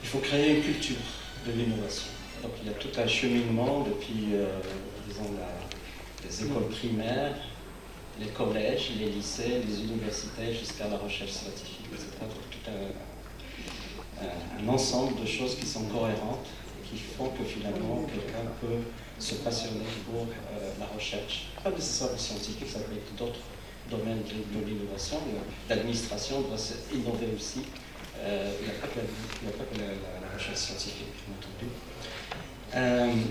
il faut créer une culture de l'innovation. Donc il y a tout un cheminement depuis, disons, les écoles primaires, les collèges, les lycées, les universités, jusqu'à la recherche scientifique, etc. Donc tout un ensemble de choses qui sont cohérentes et qui font que finalement quelqu'un peut se passionner pour la recherche. Pas nécessairement scientifique, ça peut être d'autres domaines de l'innovation. L'administration doit innover aussi. Il n'y a pas que la recherche scientifique, bien entendu.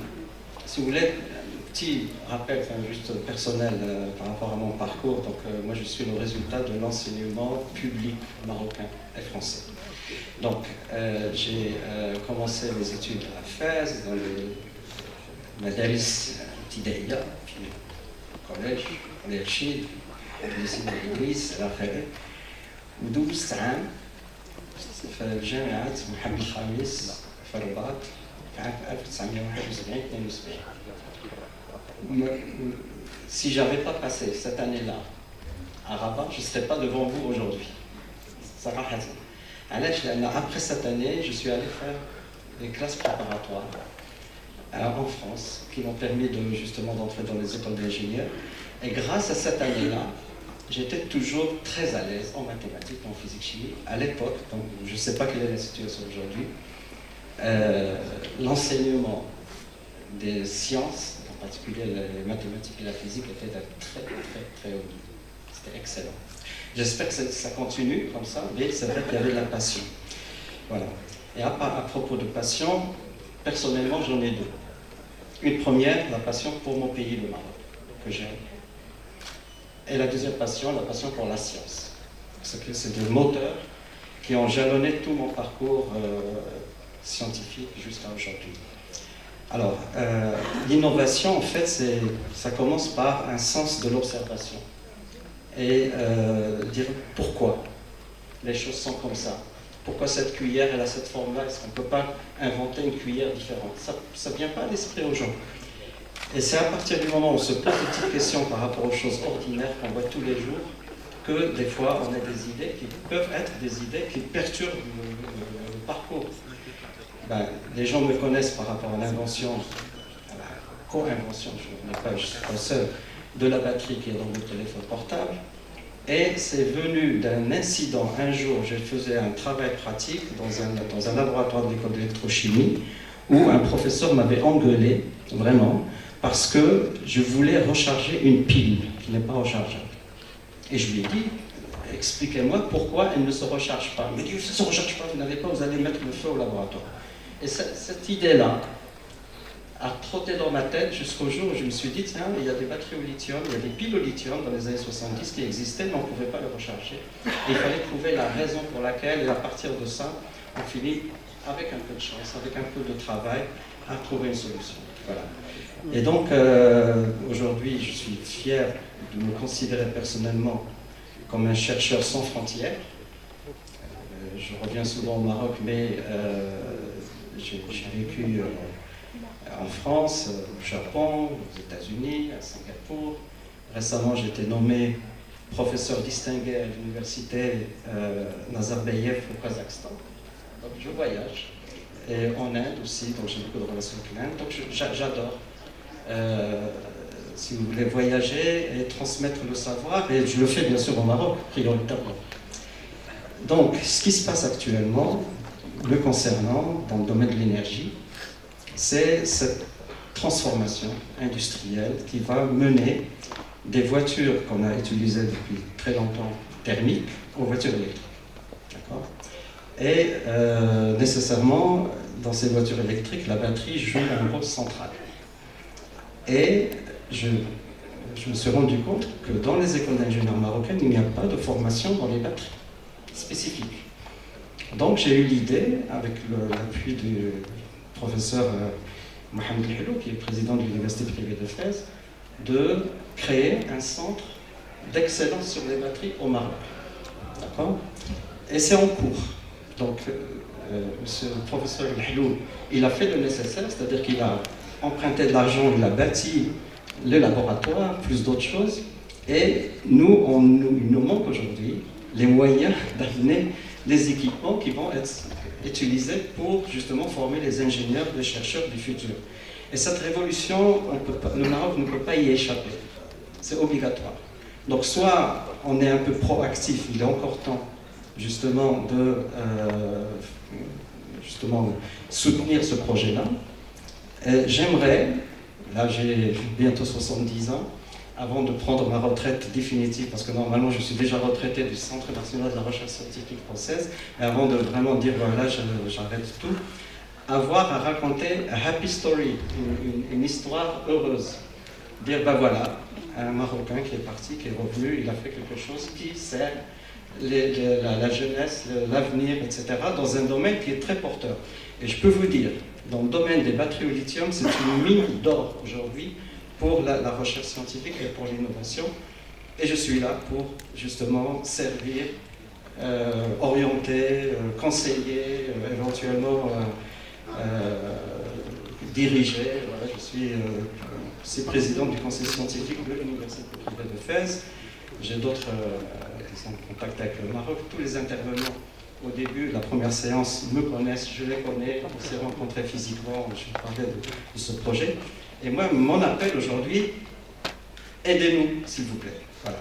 Si vous voulez, un petit rappel, enfin, juste personnel par rapport à mon parcours. Donc, moi, je suis le résultat de l'enseignement public marocain et français. Donc, j'ai commencé mes études à Fès, dans le madaris ibtidaïa, puis le collège, le lycée de l'Église, à la Khayr. ودوزت عام في جامعة محمد الخامس في الرباط في عام 1971-72. Si je n'avais pas passé cette année-là à Rabat, je ne serais pas devant vous aujourd'hui. Après cette année, je suis allé faire des classes préparatoires en France qui m'ont permis justement d'entrer dans les écoles d'ingénieurs. Et grâce à cette année-là, j'étais toujours très à l'aise en mathématiques, en physique-chimie. À l'époque, donc je ne sais pas quelle est la situation aujourd'hui, l'enseignement des sciences, en particulier les mathématiques et la physique, était d'un très haut niveau. C'était excellent. J'espère que ça continue comme ça, mais c'est vrai qu'il y avait de la passion. Voilà. Et à propos de passion, personnellement, j'en ai deux. Une première, la passion pour mon pays, le Maroc, que j'aime. Et la deuxième passion, la passion pour la science. C'est des moteurs qui ont jalonné tout mon parcours scientifique jusqu'à aujourd'hui. Alors, l'innovation, en fait, ça commence par un sens de l'observation. Et dire pourquoi les choses sont comme ça. Pourquoi cette cuillère, elle a cette forme-là? Est-ce qu'on ne peut pas inventer une cuillère différente? Ça ne vient pas à l'esprit aux gens. Et c'est à partir du moment où on se pose des petites questions par rapport aux choses ordinaires qu'on voit tous les jours que des fois on a des idées qui peuvent être des idées qui perturbent le parcours. Les gens me connaissent par rapport à l'invention, à la co-invention, je ne suis pas seul, de la batterie qui est dans votre téléphone portable. Et c'est venu d'un incident. Un jour, je faisais un travail pratique dans un laboratoire de l'école d'électrochimie où un professeur m'avait engueulé, vraiment, parce que je voulais recharger une pile qui n'est pas rechargeable. Et je lui ai dit, expliquez-moi pourquoi elle ne se recharge pas. Il m'a dit, ça ne se recharge pas, vous n'avez pas, vous allez mettre le feu au laboratoire. Et cette idée-là a trotté dans ma tête jusqu'au jour où je me suis dit, tiens, il y a des batteries au lithium, il y a des piles au lithium dans les années 70 qui existaient, mais on ne pouvait pas les recharger. Et il fallait trouver la raison pour laquelle, et à partir de ça, on finit, avec un peu de chance, avec un peu de travail, à trouver une solution. Voilà. Et donc, aujourd'hui, je suis fier de me considérer personnellement comme un chercheur sans frontières. Je reviens souvent au Maroc, mais j'ai vécu en France, au Japon, aux États-Unis, à Singapour. Récemment, j'ai été nommé professeur distingué à l'université Nazarbayev au Kazakhstan. Donc, je voyage. Et en Inde aussi, donc j'ai beaucoup de relations avec l'Inde. Donc, j'adore. Si vous voulez voyager et transmettre le savoir, et je le fais bien sûr au Maroc, prioritairement. Donc, ce qui se passe actuellement, me concernant, dans le domaine de l'énergie, c'est cette transformation industrielle qui va mener des voitures qu'on a utilisées depuis très longtemps, thermiques, aux voitures électriques. D'accord ? Et nécessairement, dans ces voitures électriques, la batterie joue un rôle central. Et je me suis rendu compte que dans les écoles d'ingénieurs marocaines, il n'y a pas de formation dans les batteries spécifiques. Donc j'ai eu l'idée, avec l'appui du professeur Mohamed Helou, qui est président de l'université privée de Fès, de créer un centre d'excellence sur les batteries au Maroc. D'accord ? Et c'est en cours. Donc, le professeur Helou, il a fait le nécessaire, c'est-à-dire qu'il a emprunté de l'argent, il a bâti le laboratoire, plus d'autres choses. Et nous, il nous manque aujourd'hui les moyens d'amener des équipements qui vont être utilisés pour justement former les ingénieurs, les chercheurs du futur. Et cette révolution, le Maroc ne peut pas y échapper. C'est obligatoire. Donc soit on est un peu proactif, il est encore temps justement de soutenir ce projet-là. J'aimerais, là j'ai bientôt 70 ans, avant de prendre ma retraite définitive, parce que normalement je suis déjà retraité du Centre national de la recherche scientifique française, et avant de vraiment dire voilà, j'arrête tout, avoir à raconter un happy story, une histoire heureuse. Dire ben voilà, un Marocain qui est parti, qui est revenu, il a fait quelque chose qui sert la jeunesse, l'avenir, etc., dans un domaine qui est très porteur. Et je peux vous dire, dans le domaine des batteries au lithium, c'est une mine d'or aujourd'hui pour la recherche scientifique et pour l'innovation. Et je suis là pour justement servir, orienter, conseiller, éventuellement diriger. Voilà, je suis président du conseil scientifique de l'Université privée de Fès. J'ai d'autres qui sont en contact avec le Maroc. Tous les intervenants au début de la première séance me connaissent, je les connais, on s'est rencontrés physiquement, je parlais de ce projet. Et moi, mon appel aujourd'hui, aidez-nous, s'il vous plaît. Voilà.